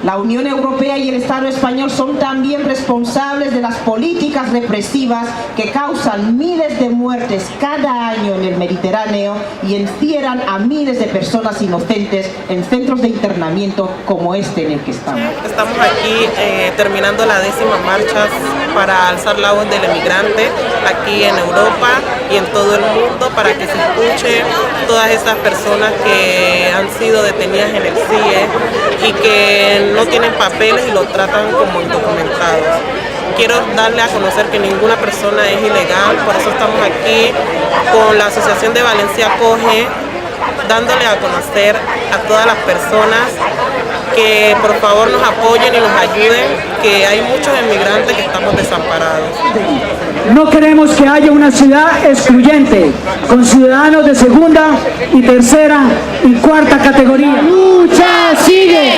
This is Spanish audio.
La Unión Europea y el Estado español son también responsables de las políticas represivas que causan miles de muertes cada año en el Mediterráneo y encierran a miles de personas inocentes en centros de internamiento como este en el que estamos. Estamos aquí terminando la 10ª marcha para alzar la voz del emigrante aquí en Europa y en todo el mundo, para que se escuche todas esas personas que han sido detenidas en el CIE y que no tienen papeles y lo tratan como indocumentados. Quiero darle a conocer que ninguna persona es ilegal, por eso estamos aquí con la Asociación de Valencia Acoge, dándole a conocer a todas las personas que por favor nos apoyen y nos ayuden, que hay muchos emigrantes que estamos desamparados. No queremos que haya una ciudad excluyente, con ciudadanos de segunda y tercera y cuarta categoría. ¡La lucha sigue!